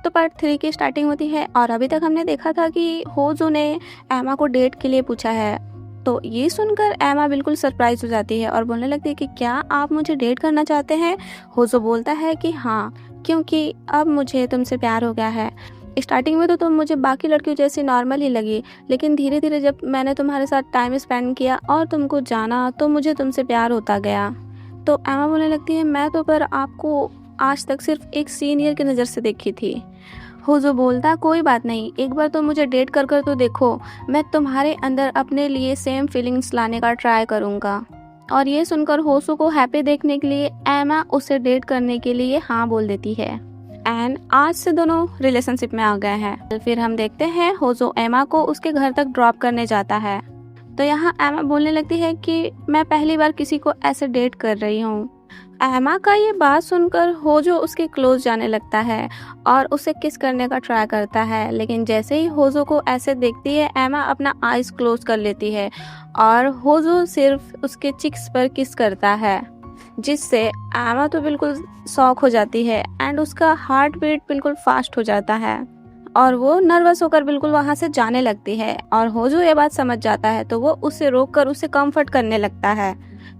तो पार्ट 3 की स्टार्टिंग होती है और अभी तक हमने देखा था कि होजो ने एमा को डेट के लिए पूछा है। तो ये सुनकर एमा बिल्कुल सरप्राइज हो जाती है और बोलने लगती है कि क्या आप मुझे डेट करना चाहते हैं। होजो बोलता है कि हाँ, क्योंकि अब मुझे तुमसे प्यार हो गया है। स्टार्टिंग में तो तुम मुझे बाकी लड़कियों जैसी नॉर्मल ही लगी, लेकिन धीरे धीरे जब मैंने तुम्हारे साथ टाइम स्पेंड किया और तुमको जाना तो मुझे तुमसे प्यार होता गया। तो एमा बोलने लगती है मैं तो पर आपको आज तक सिर्फ एक सीनियर की नज़र से देखी थी। होजो बोलता कोई बात नहीं, एक बार तो मुझे डेट कर कर तो देखो, मैं तुम्हारे अंदर अपने लिए सेम फीलिंग्स लाने का ट्राई करूँगा। और ये सुनकर होजो को हैप्पी देखने के लिए एमा उसे डेट करने के लिए हाँ बोल देती है एंड आज से दोनों रिलेशनशिप में आ गए हैं। फिर हम देखते हैं होजो एमा को उसके घर तक ड्रॉप करने जाता है। तो यहाँ एमा बोलने लगती है कि मैं पहली बार किसी को ऐसे डेट कर रही हूँ। एमा का ये बात सुनकर होजो उसके क्लोज जाने लगता है और उसे किस करने का ट्राई करता है, लेकिन जैसे ही होजो को ऐसे देखती है एमा अपना आईज क्लोज कर लेती है और होजो सिर्फ उसके चिक्स पर किस करता है, जिससे एमा तो बिल्कुल शॉक हो जाती है एंड उसका हार्ट बीट बिल्कुल फास्ट हो जाता है और वो नर्वस होकर बिल्कुल वहाँ से जाने लगती है। और होजो ये बात समझ जाता है तो वो उसे रोककर उसे कंफर्ट करने लगता है।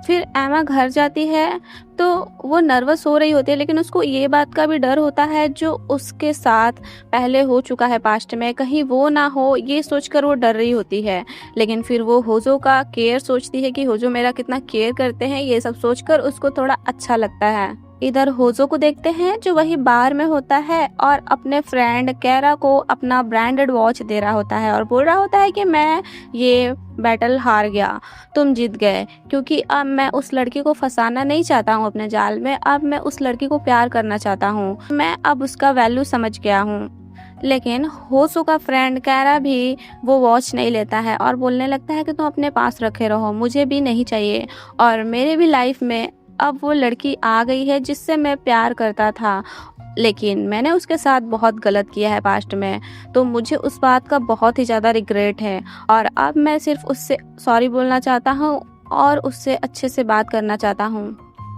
फिर एमा घर जाती है तो वो नर्वस हो रही होती है, लेकिन उसको ये बात का भी डर होता है जो उसके साथ पहले हो चुका है पास्ट में, कहीं वो ना हो, ये सोचकर वो डर रही होती है। लेकिन फिर वो होजो का केयर सोचती है कि होजो मेरा कितना केयर करते हैं, ये सब सोचकर उसको थोड़ा अच्छा लगता है। इधर होजो को देखते हैं जो वही बार में होता है और अपने फ्रेंड कैरा को अपना ब्रांडेड वॉच दे रहा होता है और बोल रहा होता है कि मैं ये बैटल हार गया, तुम जीत गए, क्योंकि अब मैं उस लड़की को फंसाना नहीं चाहता हूँ अपने जाल में, अब मैं उस लड़की को प्यार करना चाहता हूँ, मैं अब उसका वैल्यू समझ गया हूँ। लेकिन होजो का फ्रेंड कैरा भी वो वॉच नहीं लेता है और बोलने लगता है कि तुम अपने पास रखे रहो, मुझे भी नहीं चाहिए और मेरे भी लाइफ में अब वो लड़की आ गई है जिससे मैं प्यार करता था, लेकिन मैंने उसके साथ बहुत गलत किया है पास्ट में, तो मुझे उस बात का बहुत ही ज़्यादा रिग्रेट है और अब मैं सिर्फ उससे सॉरी बोलना चाहता हूँ और उससे अच्छे से बात करना चाहता हूँ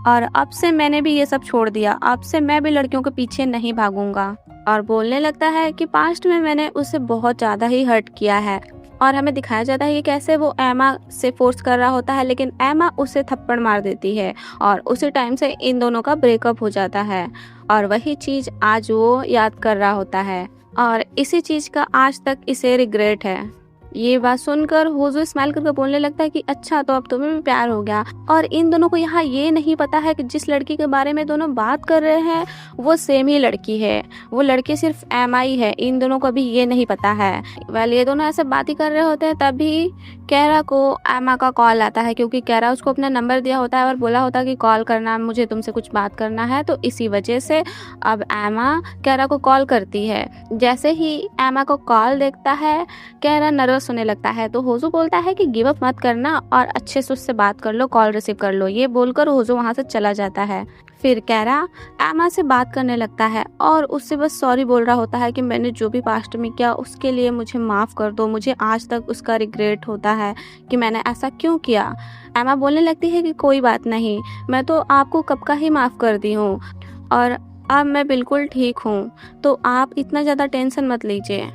और अब से मैंने भी ये सब छोड़ दिया, अब से मैं भी लड़कियों के पीछे नहीं भागूंगा। और बोलने लगता है कि पास्ट में मैंने उसे बहुत ज़्यादा ही हर्ट किया है और हमें दिखाया जाता है कि कैसे वो एमा से फोर्स कर रहा होता है, लेकिन एमा उसे थप्पड़ मार देती है और उसी टाइम से इन दोनों का ब्रेकअप हो जाता है और वही चीज़ आज वो याद कर रहा होता है और इसी चीज़ का आज तक इसे रिग्रेट है। ये बात सुनकर होजो स्माइल करके बोलने लगता है कि अच्छा, तो अब तुम्हें भी प्यार हो गया। और इन दोनों को यहाँ ये नहीं पता है कि जिस लड़की के बारे में दोनों बात कर रहे हैं वो सेम ही लड़की है, वो लड़की सिर्फ एमआई है, इन दोनों को अभी ये नहीं पता है। वेल ये दोनों ऐसे बात ही कर रहे होते हैं तभी कैरा को एमा का कॉल आता है, क्योंकि कैरा उसको अपना नंबर दिया होता है और बोला होता है कि कॉल करना, मुझे तुमसे कुछ बात करना है। तो इसी वजह से अब एमा कैरा को कॉल करती है। जैसे ही एमा को कॉल देखता है कैरा नर्वस होने लगता है, तो होजो बोलता है कि गिव अप मत करना और अच्छे से उससे बात कर लो, कॉल रिसीव कर लो। ये बोलकर होजो वहाँ से चला जाता है। फिर कैरा एमा से बात करने लगता है और उससे बस सॉरी बोल रहा होता है कि मैंने जो भी पास्ट में किया उसके लिए मुझे माफ़ कर दो, मुझे आज तक उसका रिग्रेट होता है कि मैंने ऐसा क्यों किया। एमा बोलने लगती है कि कोई बात नहीं, मैं तो आपको कब का ही माफ़ कर दी हूँ और अब मैं बिल्कुल ठीक हूँ, तो आप इतना ज़्यादा टेंशन मत लीजिए।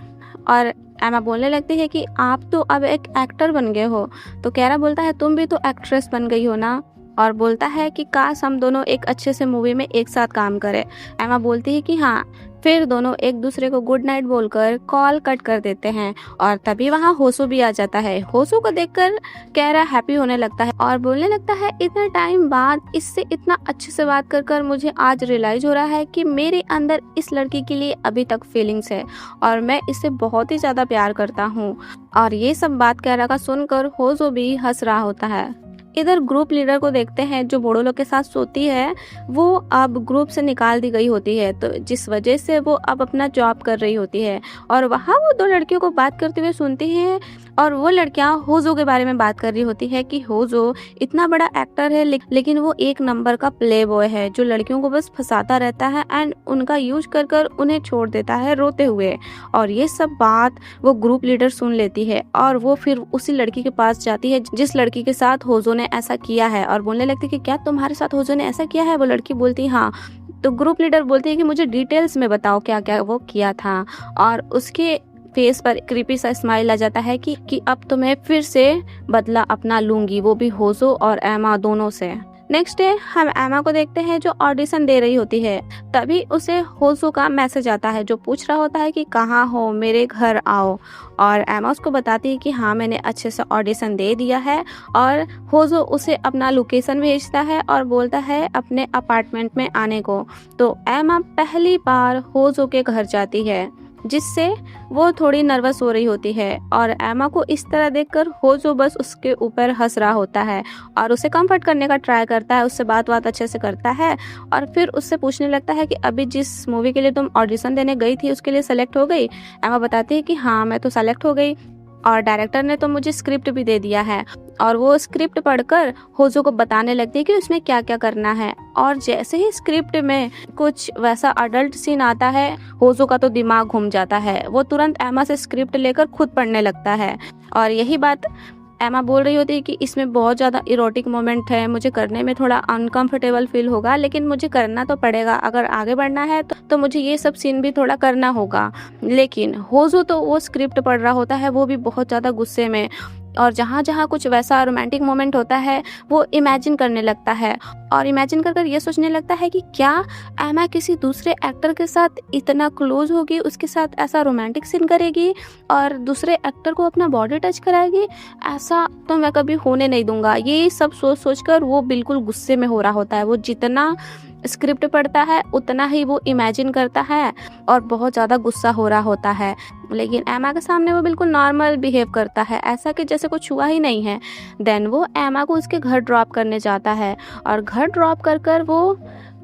और एमा बोलने लगती है कि आप तो अब एक एक्टर बन गए हो। तो कैरा बोलता है तुम भी तो एक्ट्रेस बन गई हो ना, और बोलता है कि काश हम दोनों एक अच्छे से मूवी में एक साथ काम करें। एमा बोलती है कि हाँ। फिर दोनों एक दूसरे को गुड नाइट बोलकर कॉल कट कर देते हैं और तभी वहाँ होसो भी आ जाता है। होसो को देखकर कैरा हैप्पी होने लगता है और बोलने लगता है इतने टाइम बाद इससे इतना अच्छे से बात कर कर मुझे आज रियलाइज हो रहा है कि मेरे अंदर इस लड़की के लिए अभी तक फीलिंग्स है और मैं इससे बहुत ही ज़्यादा प्यार करता हूँ। और ये सब बात कैरा का सुनकर होसो भी हंस रहा होता है। इधर ग्रुप लीडर को देखते हैं जो बड़ों लोग के साथ सोती है, वो अब ग्रुप से निकाल दी गई होती है, तो जिस वजह से वो अब अपना जॉब कर रही होती है और वहाँ वो दो लड़कियों को बात करते हुए सुनती है और वो लड़कियाँ होजो के बारे में बात कर रही होती है कि होजो इतना बड़ा एक्टर है लेकिन वो एक नंबर का प्ले बॉय है जो लड़कियों को बस फंसाता रहता है एंड उनका यूज कर कर उन्हें छोड़ देता है रोते हुए। और ये सब बात वो ग्रुप लीडर सुन लेती है और वो फिर उसी लड़की के पास जाती है जिस लड़की के साथ होजो ने ऐसा किया है और बोलने लगती है कि क्या तुम्हारे साथ होजो ने ऐसा किया है। वो लड़की बोलती हाँ। तो ग्रुप लीडर बोलती है कि मुझे डिटेल्स में बताओ क्या क्या वो किया था, और उसके फेस पर क्रीपी सा स्माइल आ जाता है कि अब तो मैं फिर से बदला अपना लूंगी, वो भी होजो और एमा दोनों से। नेक्स्ट डे हम एमा को देखते हैं जो ऑडिशन दे रही होती है। तभी उसे होजो का मैसेज आता है जो पूछ रहा होता है कि कहाँ हो, मेरे घर आओ। और एमा उसको बताती है कि हाँ मैंने अच्छे से ऑडिशन दे दिया है। और होजो उसे अपना लोकेशन भेजता है और बोलता है अपने अपार्टमेंट में आने को। तो एमा पहली बार होजो के घर जाती है, जिससे वो थोड़ी नर्वस हो रही होती है। और एमा को इस तरह देखकर होजो बस उसके ऊपर हंस रहा होता है और उसे कंफर्ट करने का ट्राई करता है, उससे बात अच्छे से करता है। और फिर उससे पूछने लगता है कि अभी जिस मूवी के लिए तुम ऑडिशन देने गई थी उसके लिए सेलेक्ट हो गई। एमा बताती है कि हाँ मैं तो सेलेक्ट हो गई, और डायरेक्टर ने तो मुझे स्क्रिप्ट भी दे दिया है। और वो स्क्रिप्ट पढ़कर होजो को बताने लगती है कि उसमें क्या क्या करना है। और जैसे ही स्क्रिप्ट में कुछ वैसा अडल्ट सीन आता है, होजो का तो दिमाग घूम जाता है। वो तुरंत एमा से स्क्रिप्ट लेकर खुद पढ़ने लगता है। और यही बात एमा बोल रही होती है कि इसमें बहुत ज़्यादा इरोटिक मोमेंट है, मुझे करने में थोड़ा अनकंफर्टेबल फील होगा, लेकिन मुझे करना तो पड़ेगा। अगर आगे बढ़ना है तो मुझे ये सब सीन भी थोड़ा करना होगा। लेकिन होजो तो वो स्क्रिप्ट पढ़ रहा होता है, वो भी बहुत ज़्यादा गुस्से में। और जहाँ जहाँ कुछ वैसा रोमांटिक मोमेंट होता है वो इमेजिन करने लगता है। और इमेजिन कर ये सोचने लगता है कि क्या एमा किसी दूसरे एक्टर के साथ इतना क्लोज होगी, उसके साथ ऐसा रोमांटिक सीन करेगी और दूसरे एक्टर को अपना बॉडी टच कराएगी। ऐसा तो मैं कभी होने नहीं दूंगा। ये सब सोच कर वो बिल्कुल गुस्से में हो रहा होता है। वो जितना स्क्रिप्ट पढ़ता है उतना ही वो इमेजिन करता है और बहुत ज़्यादा गुस्सा हो रहा होता है। लेकिन एमा के सामने वो बिल्कुल नॉर्मल बिहेव करता है, ऐसा कि जैसे कुछ हुआ ही नहीं है। देन वो एमा को उसके घर ड्रॉप करने जाता है और घर ड्रॉप कर वो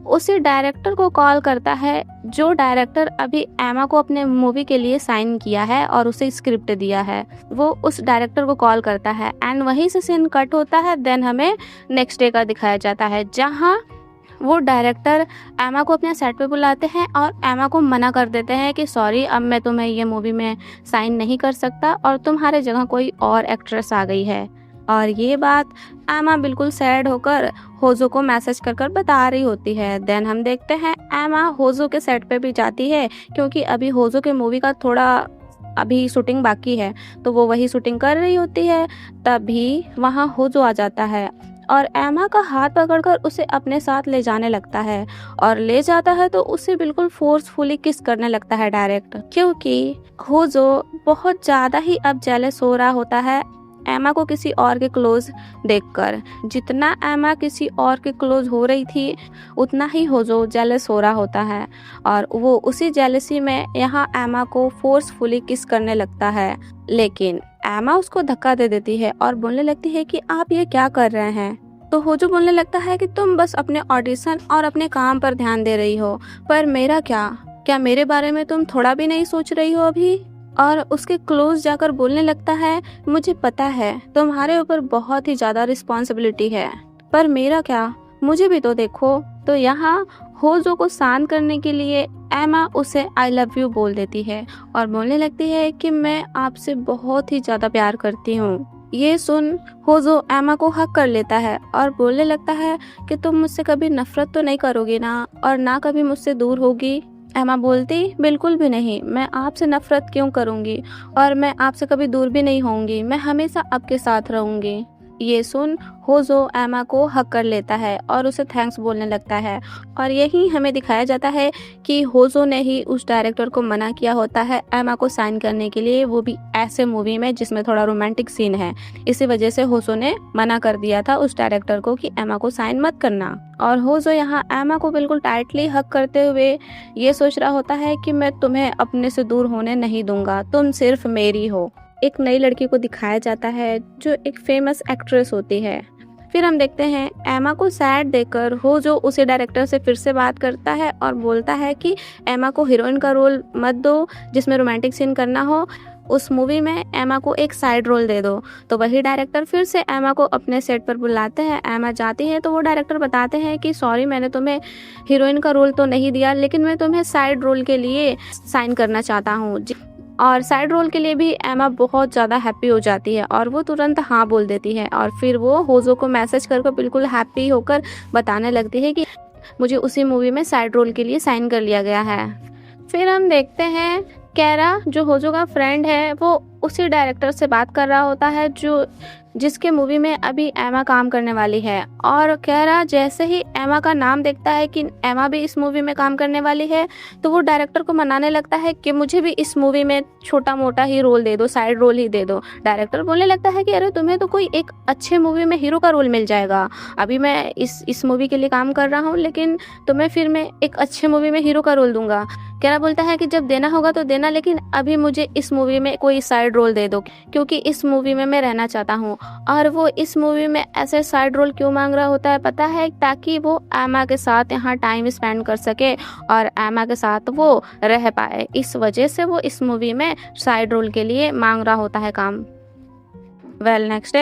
उसी डायरेक्टर को कॉल करता है जो डायरेक्टर अभी एमा को अपने मूवी के लिए साइन किया है और उसे स्क्रिप्ट दिया है। वो उस डायरेक्टर को कॉल करता है एंड वहीं से सीन कट होता है। देन हमें नेक्स्ट डे का दिखाया जाता है जहाँ वो डायरेक्टर एमा को अपने सेट पे बुलाते हैं और एमा को मना कर देते हैं कि सॉरी अब मैं तुम्हें ये मूवी में साइन नहीं कर सकता और तुम्हारे जगह कोई और एक्ट्रेस आ गई है। और ये बात एमा बिल्कुल सैड होकर होजो को मैसेज कर बता रही होती है। देन हम देखते हैं एमा होजो के सेट पे भी जाती है क्योंकि अभी होजो के मूवी का थोड़ा अभी शूटिंग बाकी है, तो वो वही शूटिंग कर रही होती है। तभी वहाँ होजो आ जाता है और एमा का हाथ पकड़कर उसे अपने साथ ले जाने लगता है। और ले जाता है तो उसे बिल्कुल फोर्सफुली किस करने लगता है डायरेक्ट, क्योंकि होजो बहुत ज़्यादा ही अब जेलस हो रहा होता है एमा को किसी और के क्लोज देखकर। जितना एमा किसी और के क्लोज हो रही थी उतना ही होजो जेलस हो रहा होता है और वो उसी जेलसी में यहाँ एमा को फोर्सफुली किस करने लगता है। लेकिन एमा उसको धक्का दे देती है और बोलने लगती है कि आप ये क्या कर रहे हैं। तो होजो बोलने लगता है कि तुम बस अपने ऑडिशन और अपने काम पर ध्यान दे रही हो, पर मेरा क्या मेरे बारे में तुम थोड़ा भी नहीं सोच रही हो अभी। और उसके क्लोज जाकर बोलने लगता है मुझे पता है तुम्हारे ऊपर बहुत ही ज़्यादा रिस्पॉन्सिबिलिटी है, पर मेरा क्या, मुझे भी तो देखो। तो यहाँ होजो को शांत करने के लिए एमा उसे आई लव यू बोल देती है और बोलने लगती है कि मैं आपसे बहुत ही ज़्यादा प्यार करती हूँ। ये सुन होजो एमा को हक कर लेता है और बोलने लगता है कि तुम मुझसे कभी नफरत तो नहीं करोगी ना, और ना कभी मुझसे दूर होगी। एमा बोलती बिल्कुल भी नहीं, मैं आपसे नफरत क्यों करूँगी और मैं आपसे कभी दूर भी नहीं होंगी, मैं हमेशा आपके साथ रहूँगी। ये सुन होजो एमा को हक कर लेता है और उसे थैंक्स बोलने लगता है। और यही हमें दिखाया जाता है कि होजो ने ही उस डायरेक्टर को मना किया होता है एमा को साइन करने के लिए, वो भी ऐसे मूवी में जिसमें थोड़ा रोमांटिक सीन है। इसी वजह से होजो ने मना कर दिया था उस डायरेक्टर को कि एमा को साइन मत करना। और होजो यहाँ एमा को बिल्कुल टाइटली हक करते हुए ये सोच रहा होता है कि मैं तुम्हें अपने से दूर होने नहीं दूंगा, तुम सिर्फ मेरी हो। एक नई लड़की को दिखाया जाता है जो एक फेमस एक्ट्रेस होती है। फिर हम देखते हैं एमा को सैड देखकर होजो उसे डायरेक्टर से फिर से बात करता है और बोलता है कि एमा को हीरोइन का रोल मत दो जिसमें रोमांटिक सीन करना हो, उस मूवी में एमा को एक साइड रोल दे दो। तो वही डायरेक्टर फिर से एमा को अपने सेट पर बुलाते हैं। एमा जाती है तो वो डायरेक्टर बताते हैं कि सॉरी मैंने तुम्हें हीरोइन का रोल तो नहीं दिया, लेकिन मैं तुम्हें साइड रोल के लिए साइन करना चाहता हूँ। और साइड रोल के लिए भी एमा बहुत ज़्यादा हैप्पी हो जाती है और वो तुरंत हाँ बोल देती है। और फिर वो होजो को मैसेज करके बिल्कुल हैप्पी होकर बताने लगती है कि मुझे उसी मूवी में साइड रोल के लिए साइन कर लिया गया है। फिर हम देखते हैं कैरा जो होजो का फ्रेंड है वो उसी डायरेक्टर से बात कर रहा होता है जिसके मूवी में अभी एमा काम करने वाली है। और कैरा जैसे ही एमा का नाम देखता है कि एमा भी इस मूवी में काम करने वाली है तो वो डायरेक्टर को मनाने लगता है कि मुझे भी इस मूवी में छोटा मोटा ही रोल दे दो, साइड रोल ही दे दो। डायरेक्टर बोलने लगता है कि अरे तुम्हें तो कोई एक अच्छे मूवी में हीरो का रोल मिल जाएगा, अभी मैं इस मूवी के लिए काम कर रहा हूँ लेकिन तुम्हें फिर मैं एक अच्छे मूवी में हीरो का रोल दूंगा। कैरा बोलता है कि जब देना होगा तो देना, लेकिन अभी मुझे इस मूवी में कोई साइड रोल दे दो क्योंकि इस मूवी में मैं रहना चाहता हूँ। और वो इस मूवी में ऐसे साइड रोल क्यों मांग रहा होता है पता है? ताकि वो एमा के साथ यहाँ टाइम स्पेंड कर सके और एमा के साथ वो रह पाए। इस वजह से वो इस मूवी में साइड रोल के लिए मांग रहा होता है काम। नेक्स्ट डे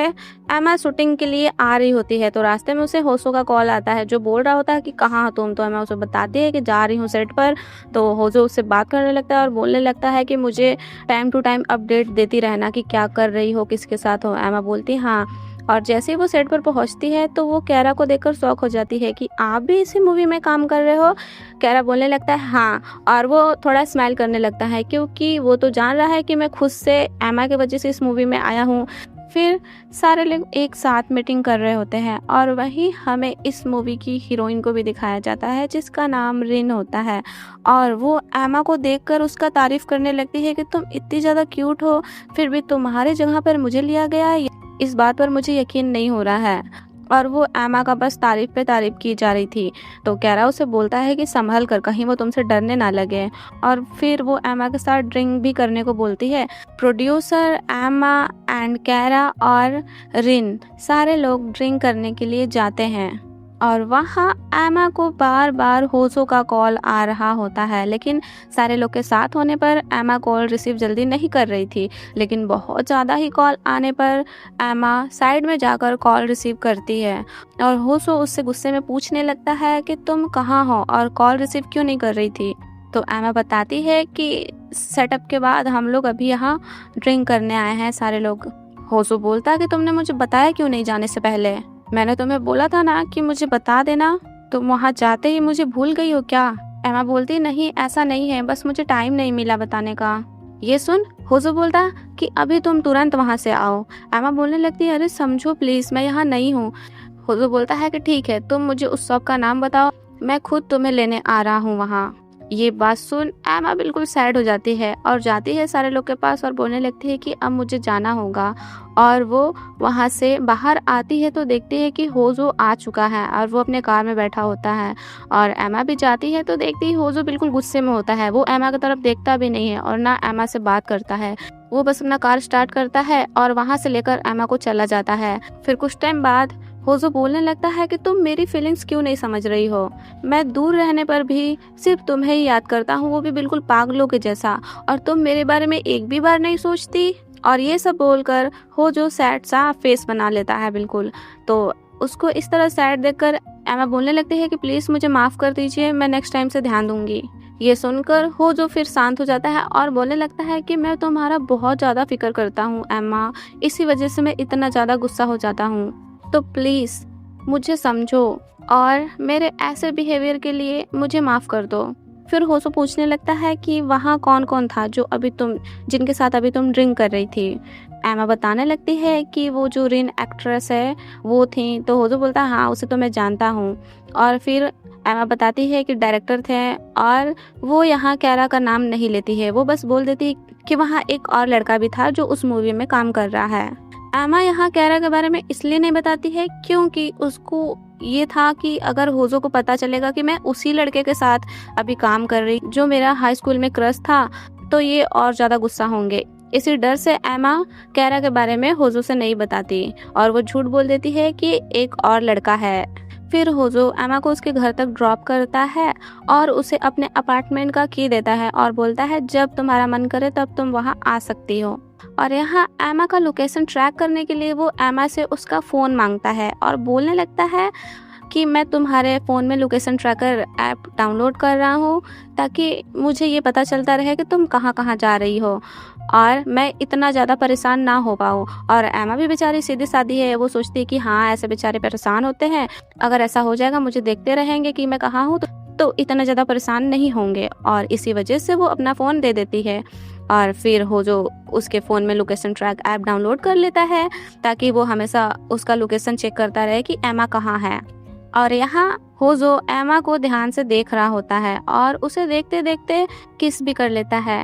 एमा शूटिंग के लिए आ रही होती है तो रास्ते में उसे होसो का कॉल आता है जो बोल रहा होता है कि कहाँ हो तुम। तो एमा उसे बताती है कि जा रही हूँ सेट पर। तो होजो उससे बात करने लगता है और बोलने लगता है कि मुझे टाइम टू टाइम अपडेट देती रहना कि क्या कर रही हो, किसके साथ हो। एमा बोलती हाँ। और जैसे ही वो सेट पर पहुंचती है तो वो कैरा को देखकर शॉक हो जाती है कि आप भी इसी मूवी में काम कर रहे हो। कैरा बोलने लगता है हाँ, और वो थोड़ा स्माइल करने लगता है क्योंकि वो तो जान रहा है कि मैं खुद से एमा की वजह से इस मूवी में आया हूँ। फिर सारे लोग एक साथ मीटिंग कर रहे होते हैं और वहीं हमें इस मूवी की हीरोइन को भी दिखाया जाता है जिसका नाम रिन होता है। और वो एमा को देखकर उसका तारीफ करने लगती है कि तुम इतनी ज़्यादा क्यूट हो, फिर भी तुम्हारी जगह पर मुझे लिया गया, इस बात पर मुझे यकीन नहीं हो रहा है। और वो एमा का बस तारीफ पे तारीफ की जा रही थी। तो कैरा उसे बोलता है कि संभल कर, कहीं वो तुमसे डरने ना लगे। और फिर वो एमा के साथ ड्रिंक भी करने को बोलती है। प्रोड्यूसर, एमा एंड कैरा और रिन सारे लोग ड्रिंक करने के लिए जाते हैं और वहाँ एमा को बार बार होसो का कॉल आ रहा होता है, लेकिन सारे लोग के साथ होने पर एमा कॉल रिसीव जल्दी नहीं कर रही थी। लेकिन बहुत ज़्यादा ही कॉल आने पर एमा साइड में जाकर कॉल रिसीव करती है और होसो उससे गुस्से में पूछने लगता है कि तुम कहाँ हो और कॉल रिसीव क्यों नहीं कर रही थी। तो एमा बताती है कि सेटअप के बाद हम लोग अभी यहाँ ड्रिंक करने आए हैं सारे लोग। होसो बोलता है कि तुमने मुझे बताया क्यों नहीं जाने से पहले? मैंने तुम्हें बोला था ना कि मुझे बता देना, तुम वहाँ जाते ही मुझे भूल गई हो क्या? एमा बोलती नहीं, ऐसा नहीं है, बस मुझे टाइम नहीं मिला बताने का। ये सुन होजो बोलता कि अभी तुम तुरंत वहाँ से आओ। एमा बोलने लगती है अरे समझो प्लीज, मैं यहाँ नहीं हूँ। होजो बोलता है कि ठीक है, तुम मुझे उस शॉप का नाम बताओ, मैं खुद तुम्हें लेने आ रहा हूँ वहाँ। ये बात सुन एमा बिल्कुल सैड हो जाती है और जाती है सारे लोग के पास और बोलने लगती है कि अब मुझे जाना होगा। और वो वहाँ से बाहर आती है तो देखती है कि होजो आ चुका है और वो अपने कार में बैठा होता है। और एमा भी जाती है तो देखती है होजो बिल्कुल गुस्से में होता है। वो एमा की तरफ देखता भी नहीं है और ना एमा से बात करता है। वो बस अपना कार स्टार्ट करता है और वहाँ से लेकर एमा को चला जाता है। फिर कुछ टाइम बाद होजो बोलने लगता है कि तुम मेरी फीलिंग्स क्यों नहीं समझ रही हो? मैं दूर रहने पर भी सिर्फ तुम्हें ही याद करता हूँ, वो भी बिल्कुल पागलों के जैसा, और तुम मेरे बारे में एक भी बार नहीं सोचती। और ये सब बोलकर होजो सैड सा फेस बना लेता है बिल्कुल। तो उसको इस तरह सैड देखकर एमा बोलने लगती है कि प्लीज़ मुझे माफ़ कर दीजिए, मैं नेक्स्ट टाइम से ध्यान दूंगी। ये सुनकर होजो फिर शांत हो जाता है और बोलने लगता है कि मैं तुम्हारा बहुत ज़्यादा फिक्र करता हूँ एमा, इसी वजह से मैं इतना ज़्यादा गुस्सा हो जाता हूँ, तो प्लीज़ मुझे समझो और मेरे ऐसे बिहेवियर के लिए मुझे माफ़ कर दो। फिर होसो पूछने लगता है कि वहाँ कौन कौन था जिनके साथ अभी तुम ड्रिंक कर रही थी। एमा बताने लगती है कि वो जो रिन एक्ट्रेस है वो थी। तो होसो बोलता है हाँ, उसे तो मैं जानता हूँ। और फिर एमा बताती है कि डायरेक्टर थे और वो यहाँ कैरा का नाम नहीं लेती है, वो बस बोल देती है कि वहाँ एक और लड़का भी था जो उस मूवी में काम कर रहा है। एमा यहाँ कैरा के बारे में इसलिए नहीं बताती है क्योंकि उसको ये था कि अगर होजो को पता चलेगा कि मैं उसी लड़के के साथ अभी काम कर रही जो मेरा हाई स्कूल में क्रश था तो ये और ज़्यादा गुस्सा होंगे। इसी डर से एमा कैरा के बारे में होजो से नहीं बताती और वो झूठ बोल देती है कि एक और लड़का है। फिर होजो एमा को उसके घर तक ड्रॉप करता है और उसे अपने अपार्टमेंट का की देता है और बोलता है जब तुम्हारा मन करे तब तुम वहाँ आ सकती हो। और यहाँ एमा का लोकेशन ट्रैक करने के लिए वो एमा से उसका फ़ोन मांगता है और बोलने लगता है कि मैं तुम्हारे फ़ोन में लोकेशन ट्रैकर ऐप डाउनलोड कर रहा हूँ ताकि मुझे ये पता चलता रहे कि तुम कहाँ-कहाँ जा रही हो और मैं इतना ज़्यादा परेशान ना हो पाऊँ। और एमा भी बेचारी सीधी-सादी है, वो सोचती है कि हाँ, ऐसे बेचारे परेशान होते हैं, अगर ऐसा हो जाएगा मुझे देखते रहेंगे कि मैं कहाँ हूँ तो इतना ज़्यादा परेशान नहीं होंगे, और इसी वजह से वो अपना फ़ोन दे देती है। और फिर हो जो उसके फ़ोन में लोकेशन ट्रैक ऐप डाउनलोड कर लेता है ताकि वो हमेशा उसका लोकेशन चेक करता रहे कि एमा कहाँ है। और यहाँ हो जो एमा को ध्यान से देख रहा होता है और उसे देखते देखते किस भी कर लेता है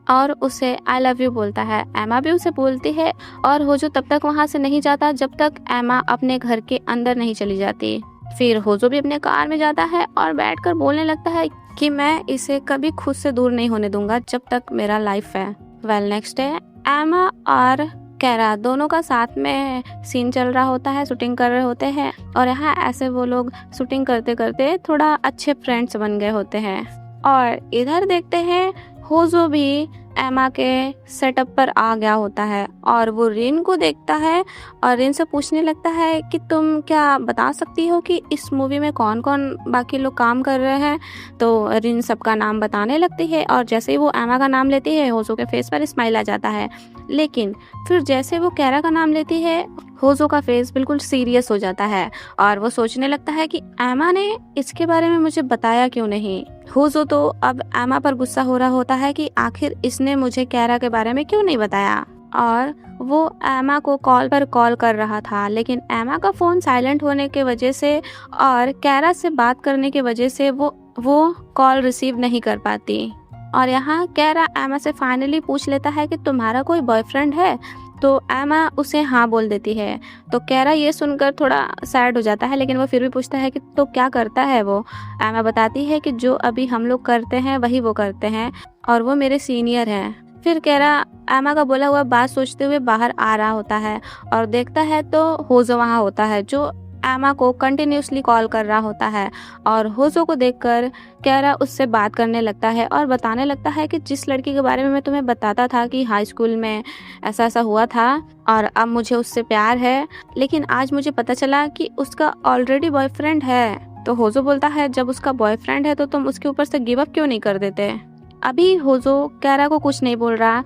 और उसे आई लव यू बोलता है। एमा भी उसे बोलती है और होजो तब तक वहाँ से नहीं जाता जब तक एमा अपने घर के अंदर नहीं चली जाती। फिर होजो भी अपने कार में जाता है और बैठकर बोलने लगता है कि मैं इसे कभी खुद से दूर नहीं होने दूंगा जब तक मेरा लाइफ है। वेल नेक्स्ट डे एमा और कैरा दोनों का साथ में सीन चल रहा होता है, शूटिंग कर रहे होते हैं और यहाँ ऐसे वो लोग शूटिंग करते करते थोड़ा अच्छे फ्रेंड्स बन गए होते हैं। और इधर देखते हैं होजो भी एमा के सेटअप पर आ गया होता है और वो रिन को देखता है और रिन से पूछने लगता है कि तुम क्या बता सकती हो कि इस मूवी में कौन कौन बाकी लोग काम कर रहे हैं। तो रिन सबका नाम बताने लगती है और जैसे ही वो एमा का नाम लेती है होजो के फेस पर स्माइल आ जाता है, लेकिन फिर जैसे वो कैरा का नाम लेती है होजो का फेस बिल्कुल सीरियस हो जाता है और वो सोचने लगता है कि एमा ने इसके बारे में मुझे बताया क्यों नहीं। होजो तो अब एमा पर गुस्सा हो रहा होता है कि आखिर इसने मुझे कैरा के बारे में क्यों नहीं बताया, और वो एमा को कॉल पर कॉल कर रहा था लेकिन एमा का फ़ोन साइलेंट होने के वजह से और कैरा से बात करने की वजह से वो कॉल रिसीव नहीं कर पाती। और यहाँ कैरा एमा से फाइनली पूछ लेता है कि तुम्हारा कोई बॉयफ्रेंड है, तो एमा उसे हाँ बोल देती है। तो कैरा ये सुनकर थोड़ा सैड हो जाता है लेकिन वो फिर भी पूछता है कि तो क्या करता है वो। एमा बताती है कि जो अभी हम लोग करते हैं वही वो करते हैं और वो मेरे सीनियर हैं। फिर कैरा एमा का बोला हुआ बात सोचते हुए बाहर आ रहा होता है और देखता है तो होजो वहाँ होता है जो एमा को कंटिन्यूसली कॉल कर रहा होता है। और होजो को देखकर कैरा उससे बात करने लगता है और बताने लगता है कि जिस लड़की के बारे में मैं तुम्हें बताता था कि हाई स्कूल में ऐसा ऐसा हुआ था और अब मुझे उससे प्यार है, लेकिन आज मुझे पता चला कि उसका ऑलरेडी बॉयफ्रेंड है। तो होजो बोलता है जब उसका बॉयफ्रेंड है तो तुम उसके ऊपर से गिव अप क्यों नहीं कर देते। अभी होजो कैरा को कुछ नहीं बोल रहा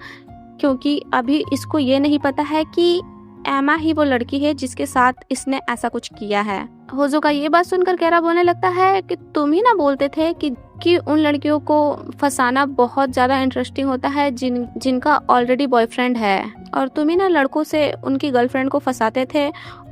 क्योंकि अभी इसको ये नहीं पता है कि एमा ही वो लड़की है जिसके साथ इसने ऐसा कुछ किया है। होजो का ये बात सुनकर कैरा बोलने लगता है कि तुम ही ना बोलते थे कि उन लड़कियों को फंसाना बहुत ज़्यादा इंटरेस्टिंग होता है जिनका ऑलरेडी बॉयफ्रेंड है, और तुम ही ना लड़कों से उनकी गर्लफ्रेंड को फंसाते थे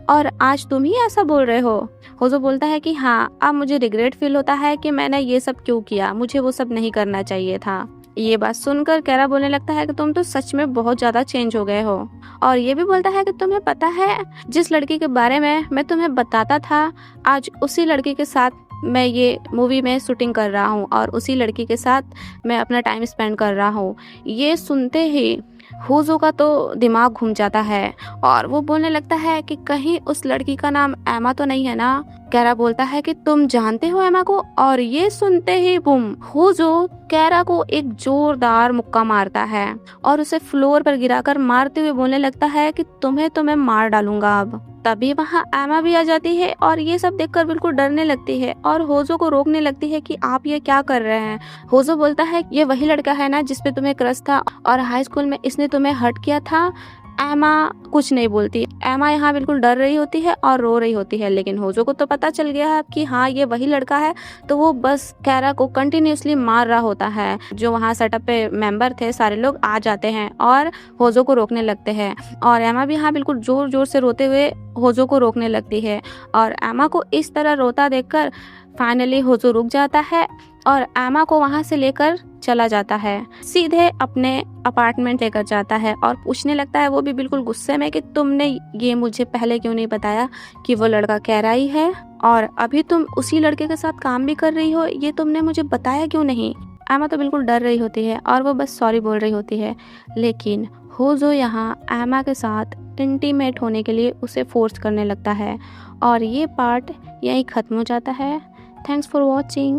और आज तुम ही ऐसा बोल रहे हो। होजो बोलता है कि हाँ, अब मुझे रिग्रेट फील होता है कि मैंने ये सब क्यों किया, मुझे वो सब नहीं करना चाहिए था। ये बात सुनकर कैरा बोलने लगता है कि तुम तो सच में बहुत ज़्यादा चेंज हो गए हो। और ये भी बोलता है कि तुम्हें पता है जिस लड़की के बारे में मैं तुम्हें बताता था आज उसी लड़की के साथ मैं ये मूवी में शूटिंग कर रहा हूँ और उसी लड़की के साथ मैं अपना टाइम स्पेंड कर रहा हूँ। ये सुनते ही होजो का तो दिमाग घूम जाता है और वो बोलने लगता है कि कहीं उस लड़की का नाम एमा तो नहीं है ना। कैरा बोलता है कि तुम जानते हो एमा को, और ये सुनते ही बुम, होजो कैरा को एक जोरदार मुक्का मारता है और उसे फ्लोर पर गिराकर मारते हुए बोलने लगता है कि तुम्हें तो मैं मार डालूंगा अब। तभी वहाँ एमा भी आ जाती है और ये सब देखकर बिल्कुल डरने लगती है और होजो को रोकने लगती है कि आप ये क्या कर रहे हैं। होजो बोलता है ये वही लड़का है ना जिसपे तुम्हें क्रश था और हाई स्कूल में इसने तुम्हें हर्ट किया था। एमा कुछ नहीं बोलती। एमा यहाँ बिल्कुल डर रही होती है और रो रही होती है, लेकिन होजो को तो पता चल गया है कि हाँ ये वही लड़का है, तो वो बस कैरा को कंटिन्यूसली मार रहा होता है। जो वहाँ सेटअप पे मेंबर थे सारे लोग आ जाते हैं और होजो को रोकने लगते हैं और एमा भी यहाँ बिल्कुल जोर जोर से रोते हुए होजो को रोकने लगती है। और एमा को इस तरह रोता देखकर फाइनली होजो रुक जाता है और एमा को वहाँ से लेकर चला जाता है, सीधे अपने अपार्टमेंट लेकर जाता है और पूछने लगता है वो भी बिल्कुल गुस्से में कि तुमने ये मुझे पहले क्यों नहीं बताया कि वो लड़का कैरा ही है और अभी तुम उसी लड़के के साथ काम भी कर रही हो, ये तुमने मुझे बताया क्यों नहीं। एमा तो बिल्कुल डर रही होती है और वो बस सॉरी बोल रही होती है, लेकिन होजो यहाँ एमा के साथ इंटीमेट होने के लिए उसे फोर्स करने लगता है। और ये पार्ट यहीं ख़त्म हो जाता है। Thanks for watching.